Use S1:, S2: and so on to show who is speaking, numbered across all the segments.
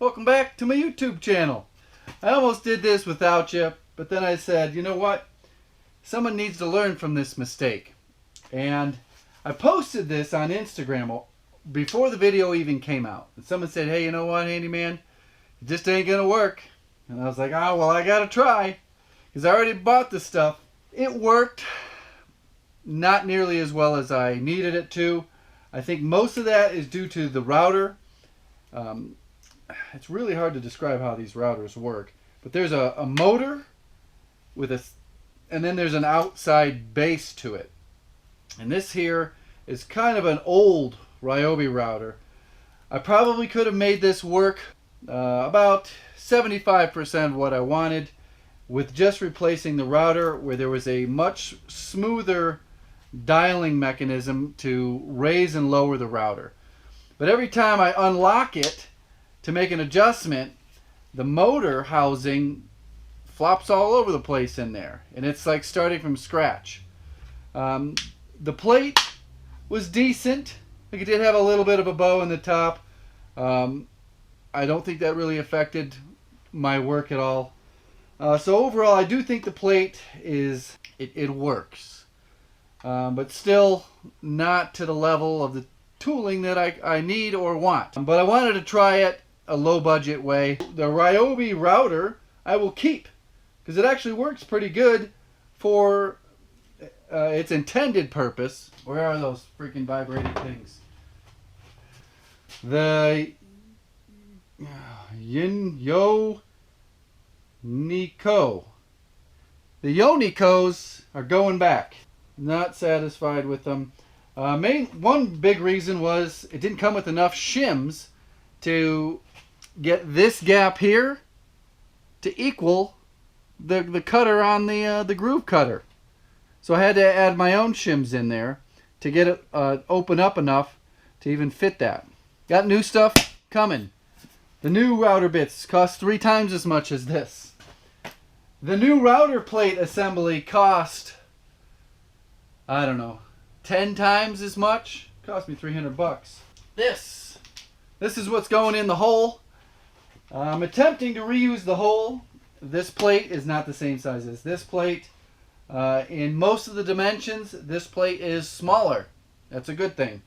S1: Welcome back to my YouTube channel. I almost did this without you, but then I said, you know what? Someone needs to learn from this mistake. And I posted this on Instagram before the video even came out. And someone said, hey, you know what, Handyman? It just ain't gonna work. And I was like, oh, well, I gotta try. Because I already bought the stuff. It worked not nearly as well as I needed it to. I think most of that is due to the router. It's really hard to describe how these routers work. But there's a motor with and then there's an outside base to it. And this here is kind of an old Ryobi router. I probably could have made this work about 75% of what I wanted with just replacing the router, where there was a much smoother dialing mechanism to raise and lower the router. But every time I unlock it to make an adjustment, the motor housing flops all over the place in there, and it's like starting from scratch. The plate was decent. Like, it did have a little bit of a bow in the top. I don't think that really affected my work at all. So overall, I do think the plate is, it works. But still not to the level of the tooling that I need or want. But I wanted to try it a low budget way. The Ryobi router I will keep, because it actually works pretty good for its intended purpose. Where are those freaking vibrating things? The Yoniko. The Yonikos are going back. Not satisfied with them. One big reason was it didn't come with enough shims to get this gap here to equal the cutter on the groove cutter. So I had to add my own shims in there to get it open up enough to even fit that. Got new stuff coming. The new router bits cost 3 times as much as this. The new router plate assembly cost, I don't know, 10 times as much. Cost me 300 bucks. This is what's going in the hole. I'm attempting to reuse the hole. This plate is not the same size as this plate. In most of the dimensions, this plate is smaller. That's a good thing.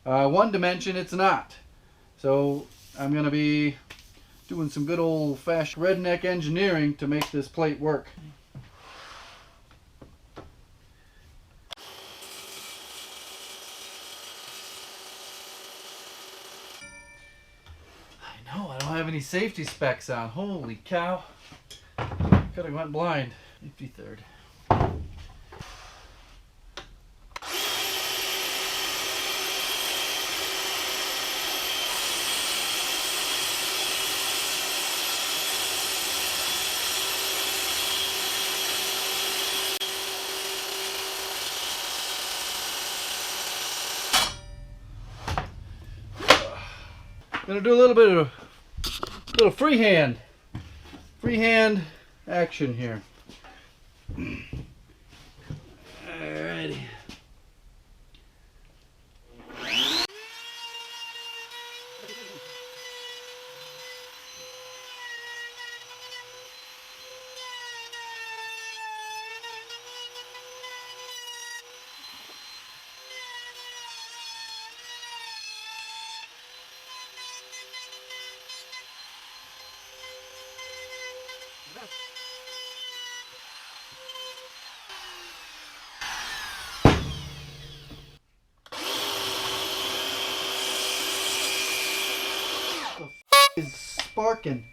S1: One dimension, it's not. So I'm going to be doing some good old-fashioned redneck engineering to make this plate work. I know, I don't have any safety specs on. Holy cow. Could have went blind. 53rd. Gonna do a little bit of freehand action here. Alrighty. Is sparking.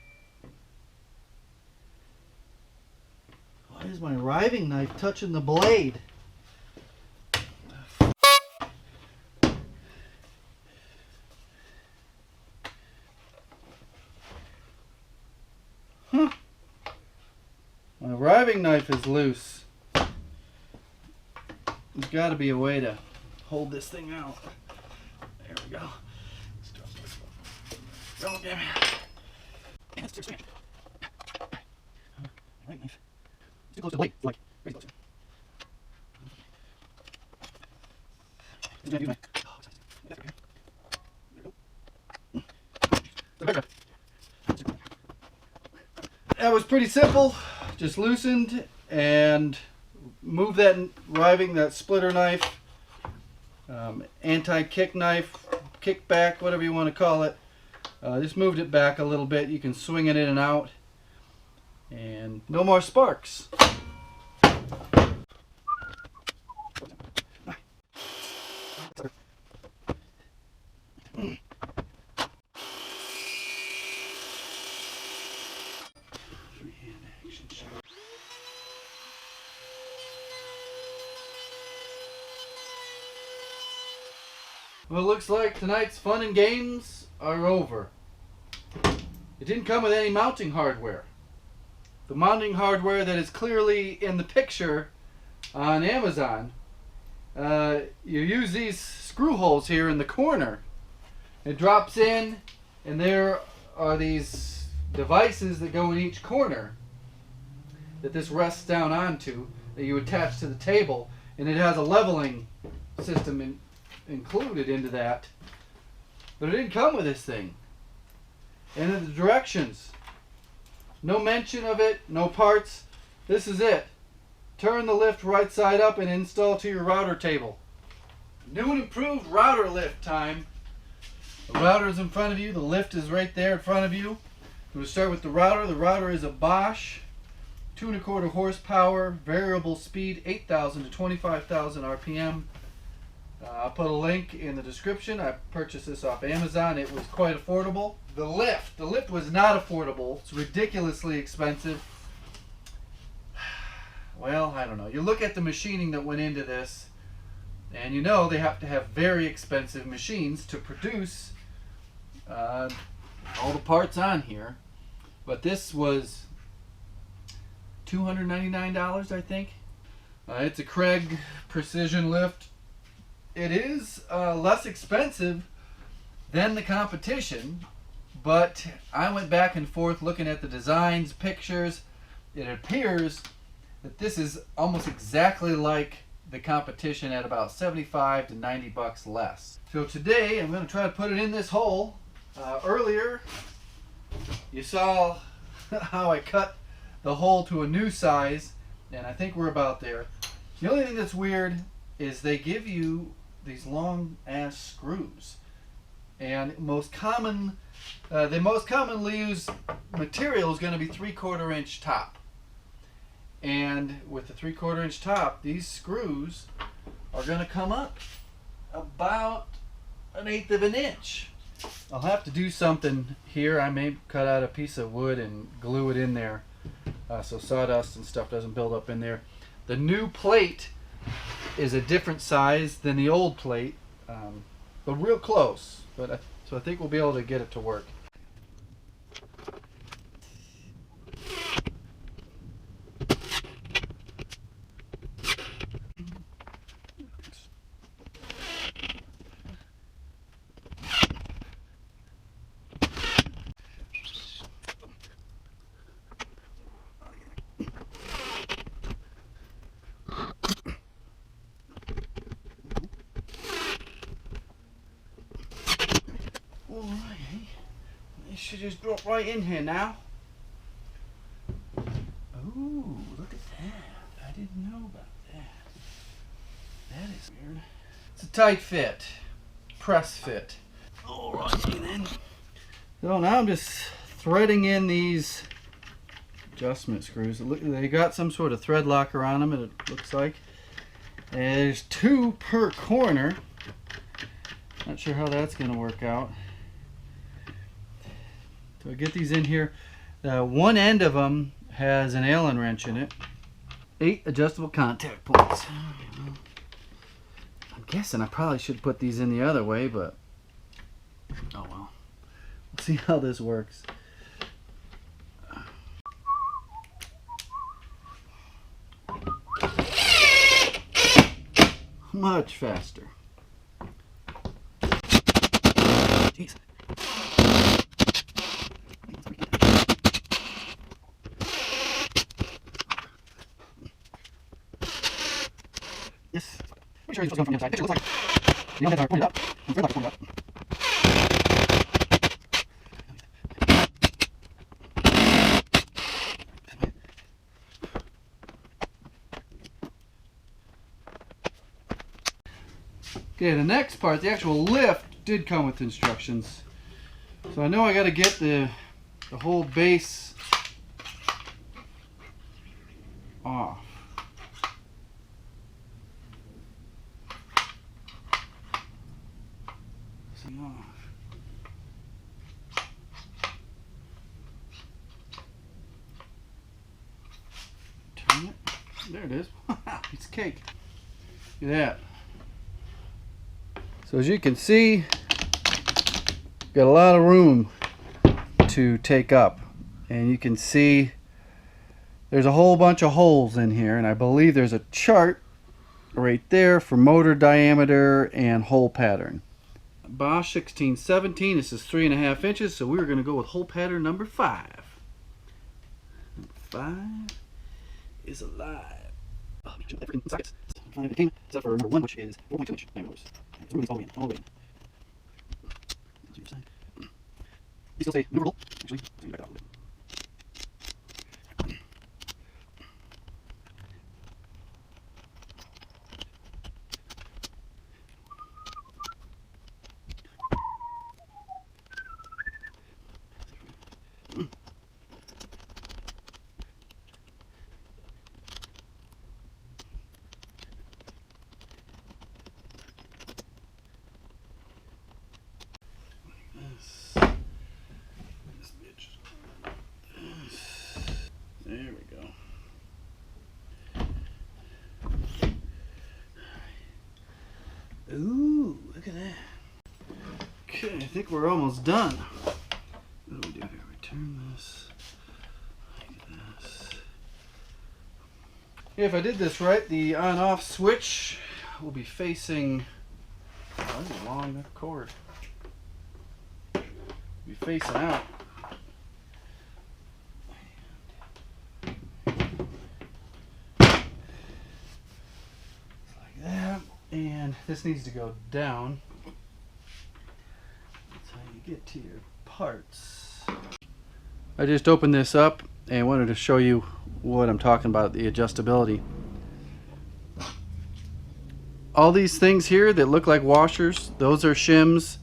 S1: Why is my riving knife touching the blade? Huh. My riving knife is loose. There's got to be a way to hold this thing out. There we go. Don't get me. That's too strange. Right knife. It's too close to the blade. Like, very close. Use my. Oh, there we go. The That was pretty simple. Just loosened and moved that riving, that splitter knife, anti-kick knife, kickback, whatever you want to call it. Just moved it back a little bit. You can swing it in and out. And no more sparks. Well, it looks like tonight's fun and games are over. It didn't come with any mounting hardware. The mounting hardware that is clearly in the picture on Amazon, you use these screw holes here in the corner. It drops in, and there are these devices that go in each corner that this rests down onto, that you attach to the table, and it has a leveling system included into that. But it didn't come with this thing. And in the directions, no mention of it, no parts. This is it. Turn the lift right side up and install to your router table. New and improved router lift time. The router is in front of you. The lift is right there in front of you. We'll start with the router. The router is a Bosch 2¼ horsepower, variable speed, 8,000 to 25,000 RPM. I'll put a link in the description. I purchased this off Amazon. It was quite affordable. The lift was not affordable. It's ridiculously expensive. Well, I don't know. You look at the machining that went into this, and you know they have to have very expensive machines to produce all the parts on here. But this was $299, I think. It's a Craig precision lift. It is less expensive than the competition, but I went back and forth looking at the designs, pictures. It appears that this is almost exactly like the competition at about 75 to 90 bucks less. So today I'm going to try to put it in this hole. Earlier you saw how I cut the hole to a new size, and I think we're about there. The only thing that's weird is they give you these long ass screws, and they most commonly used material is going to be 3/4 inch top, and with the 3/4 inch top, these screws are going to come up about 1/8 of an inch. I'll have to do something here. I may cut out a piece of wood and glue it in there so sawdust and stuff doesn't build up in there. The new plate is a different size than the old plate, but real close. So I think we'll be able to get it to work. Alright, this should just drop right in here now. Ooh, look at that. I didn't know about that. That is weird. It's a tight fit. Press fit. Alrighty then. So now I'm just threading in these adjustment screws. They got some sort of thread locker on them, it looks like. And there's 2 per corner. Not sure how that's going to work out. So I get these in here. One end of them has an Allen wrench in it. 8 adjustable contact points. I'm guessing I probably should put these in the other way, but oh well. We'll see how this works. Much faster. Jeez. Yes. Pretty sure you're supposed to go from the inside. Picture looks like the other heads are pointed up. And thread locker pointed up. Okay, the next part, the actual lift, did come with instructions. So I know I got to get the whole base off. Turn it. There it is. Piece of cake. Look at that. So as you can see, got a lot of room to take up, and you can see there's a whole bunch of holes in here, and I believe there's a chart right there for motor diameter and hole pattern. Bosch 1617, this is 3.5 inches, so we're going to go with hole pattern number 5. Number 5 is alive. Oh, sockets. Except for number 1, which is 4.2 inch diameters. It's really all the way in. All the way in. These still say maneuverable, actually. So you back it off a little bit. There we go. Ooh, look at that. Okay, I think we're almost done. What do we do here? We turn this like this. Yeah, if I did this right, the on-off switch will be facing. Oh, that's a long enough cord. Be facing out. And this needs to go down. That's how you get to your parts. I just opened this up and wanted to show you what I'm talking about, the adjustability. All these things here that look like washers, those are shims.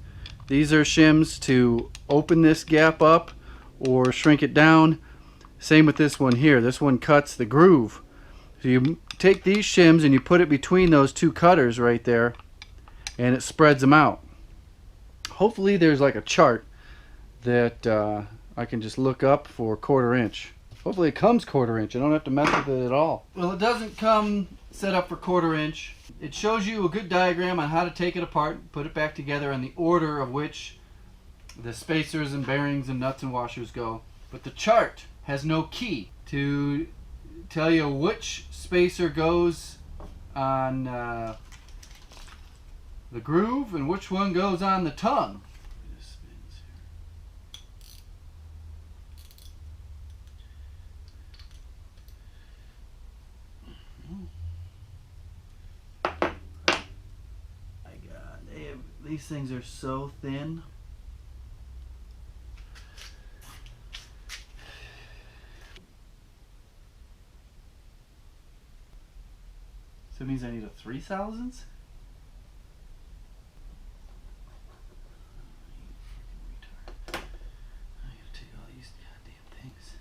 S1: These are shims to open this gap up or shrink it down. Same with this one here. This one cuts the groove. So you take these shims and you put it between those two cutters right there, and it spreads them out. Hopefully there's like a chart that I can just look up for 1/4 inch. Hopefully it comes 1/4 inch. I don't have to mess with it at all. Well, it doesn't come set up for 1/4 inch. It shows you a good diagram on how to take it apart, put it back together in the order of which the spacers and bearings and nuts and washers go. But the chart has no key to tell you which spacer goes on the groove and which one goes on the tongue. My God, these things are so thin. So it means I need a 3/1000? I gotta take all these goddamn things.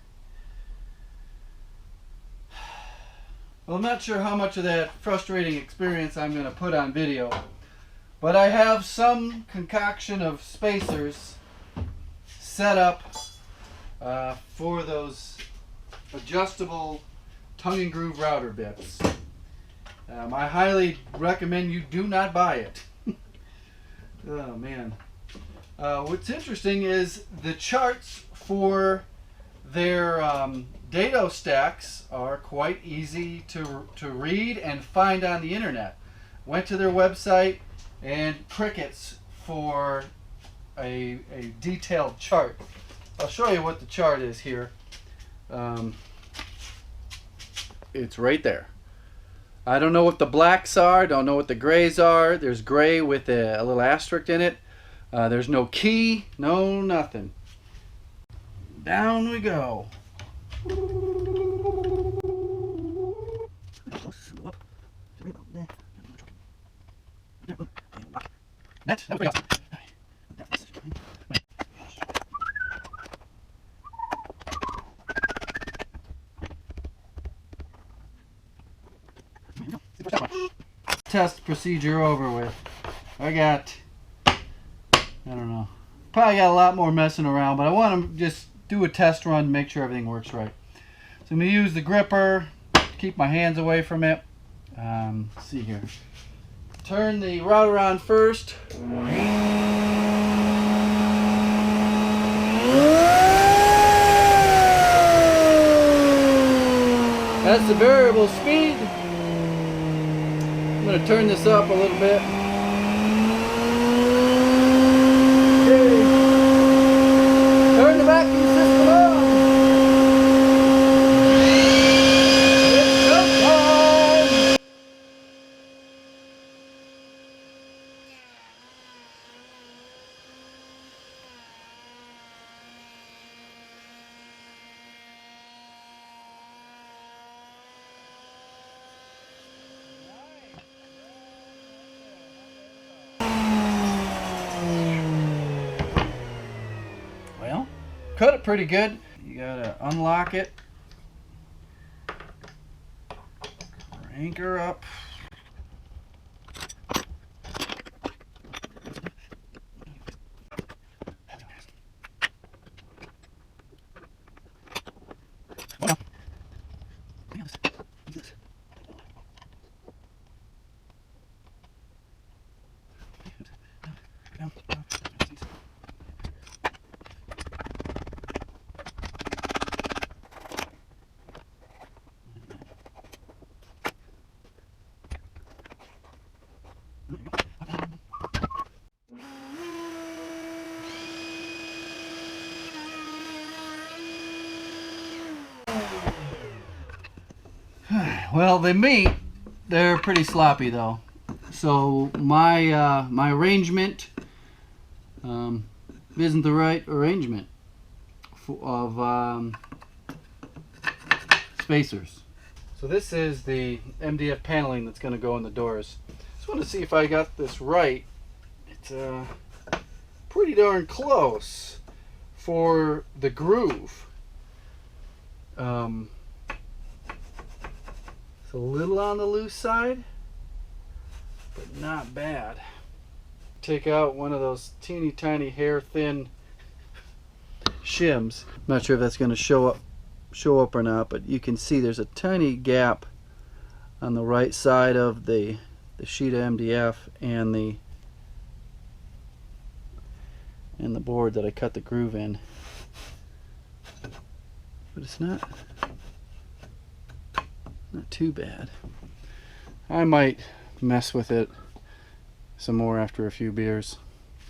S1: Well, I'm not sure how much of that frustrating experience I'm going to put on video, but I have some concoction of spacers set up for those adjustable tongue and groove router bits. I highly recommend you do not buy it. Oh man. What's interesting is the charts for their dado stacks are quite easy to read and find on the internet. Went to their website and crickets for a detailed chart. I'll show you what the chart is here. It's right there. I don't know what the blacks are, don't know what the grays are. There's gray with a little asterisk in it. There's no key, no nothing. Down we go. Test procedure over with. I don't know, probably got a lot more messing around, but I want to just do a test run to make sure everything works right. So I'm going to use the gripper to keep my hands away from it. Let's see here. Turn the router on first. That's the variable speed. I'm going to turn this up a little bit. Okay. Turn the vacuum system on. It's showtime. Well, cut it pretty good. You gotta unlock it, crank her up. Well, they meet. They're pretty sloppy though. So my my arrangement isn't the right arrangement of spacers. So this is the MDF paneling that's going to go in the doors. Just want to see if I got this right. It's pretty darn close for the groove. It's a little on the loose side, but not bad. Take out one of those teeny tiny hair thin shims. I'm not sure if that's going to show up or not, but you can see there's a tiny gap on the right side of the sheet of MDF and the board that I cut the groove in. But it's not too bad. I might mess with it some more after a few beers.